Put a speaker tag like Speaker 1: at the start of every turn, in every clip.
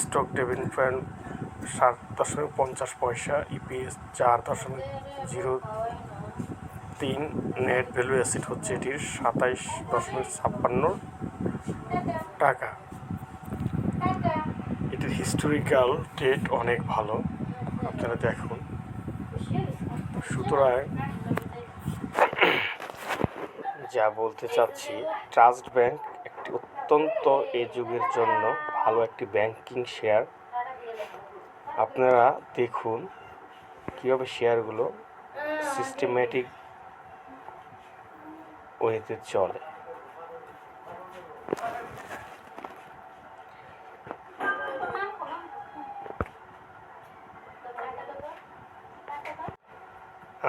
Speaker 1: Stock dividend 7.50 EPS 4.03, net value asset হচ্ছে এটির 27.56 টাকা। এটির হিস্টোরিক্যাল ডেট অনেক ভালো, আপনারা দেখুন। সুতরাং যা বলতে চাচ্ছি, ট্রাস্ট ব্যাংক একটি অত্যন্ত এই যুগের জন্য ভালো একটি ব্যাংকিং শেয়ার। আপনারা দেখুন কীভাবে শেয়ারগুলো সিস্টেমেটিক ওয়েতে চলে।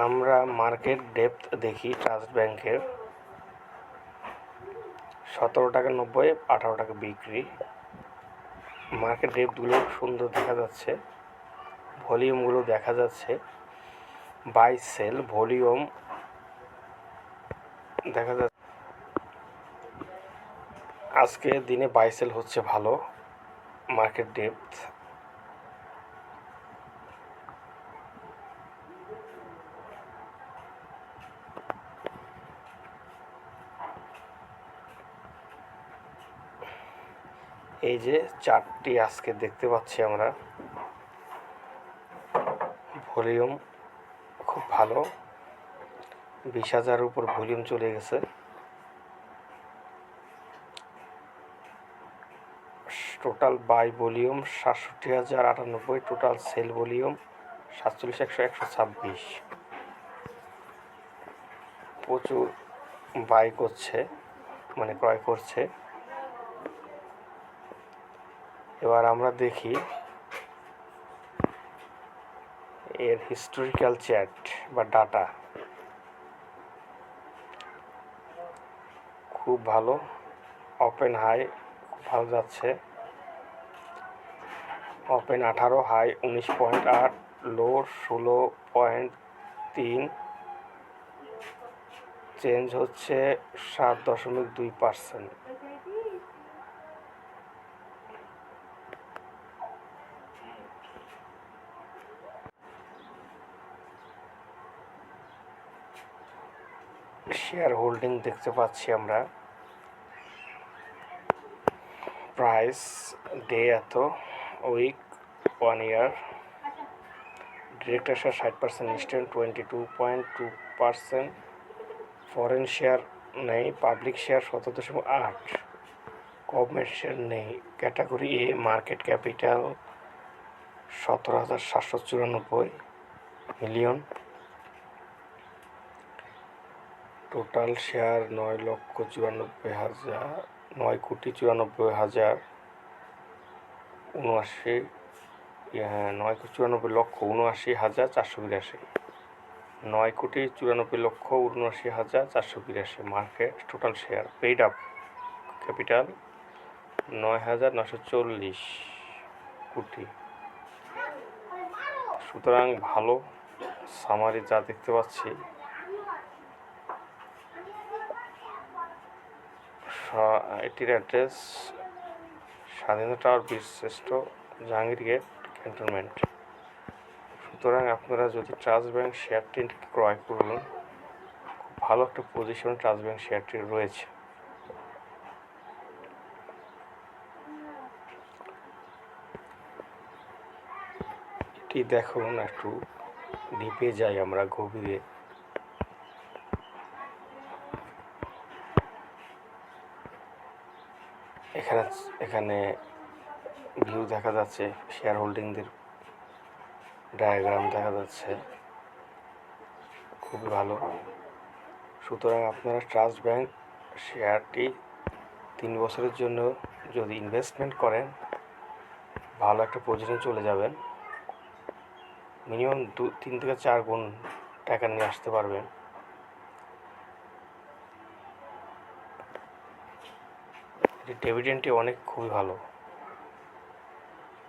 Speaker 1: আমরা মার্কেট ডেপথ দেখি ট্রাস্ট ব্যাংকের 17.90 টাকা, 18 টাকা বিক্রি। মার্কেট ডেপথগুলো সুন্দর দেখা যাচ্ছে, ভলিউমগুলো দেখা যাচ্ছে, বাই সেল ভলিউম দেখা যাচ্ছে। আজকে দিনে বাই সেল হচ্ছে ভালো। মার্কেট ডেপথ এই যে চারটি আজকে দেখতে পাচ্ছি আমরা, ভলিউম খুব ভালো, 20,000-এর উপর ভলিউম চলে গেছে। Total buy volume 67,098, total sell volume 47,126। প্রচুর বাই করছে, মানে ক্রয় করছে। এবার আমরা দেখি এর হিস্টোরিক্যাল চ্যাট বা ডাটা। খুব ভালো, ওপেন হাই খুব ভালো যাচ্ছে। ওপেন 18, হাই 19.8, লো 16.3, চেঞ্জ হচ্ছে 7.2%। শেয়ার হোল্ডিং দেখতে পাচ্ছি আমরা, প্রাইস ডে এত, week 1 year. Director share 60%, instant 22.2%, foreign share নেই, পাবলিক শেয়ার 17.8, গভর্নমেন্ট শেয়ার নেই। Category A, market capital 17,794 million, total share 9,94,000, 9,94,079, 9,94,79,482, 9,94,79,482 market. Total share paid up capital 9,940 crore. সুতরাং ভালো summary যা দেখতে পাচ্ছি, এটির অ্যাড্রেস স্বাধীনতা টাওয়ার, বীরশ্রেষ্ঠ, জাহাঙ্গীর গেট, ক্যান্টনমেন্ট। সুতরাং আপনারা যদি ট্রাস্ট ব্যাংক শেয়ারটি ক্রয় করুন, খুব ভালো একটা পজিশন ট্রাস্ট ব্যাংক শেয়ারটি রয়েছে। এটি দেখুন, একটু ডিপে যাই আমরা, গভীরে। এখানে ভিউ দেখা যাচ্ছে, শেয়ার হোল্ডিংদের ডায়াগ্রাম দেখা যাচ্ছে, খুবই ভালো। সুতরাং আপনারা ট্রাস্ট ব্যাংক শেয়ারটি 3 বছরের জন্য যদি ইনভেস্টমেন্ট করেন, ভালো একটা পজিশনে চলে যাবেন। মিনিমাম 3 থেকে 4 গুণ টাকা নিয়ে আসতে পারবেন। ডিভিডেন্ডটি অনেক খুবই ভালো।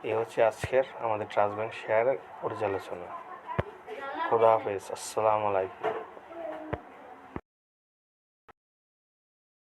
Speaker 1: এ হচ্ছে আজকের আমাদের ট্রাস্ট ব্যাংক শেয়ারের পর্যালোচনা। খোদা হাফেজ, আসসালামু আলাইকুম।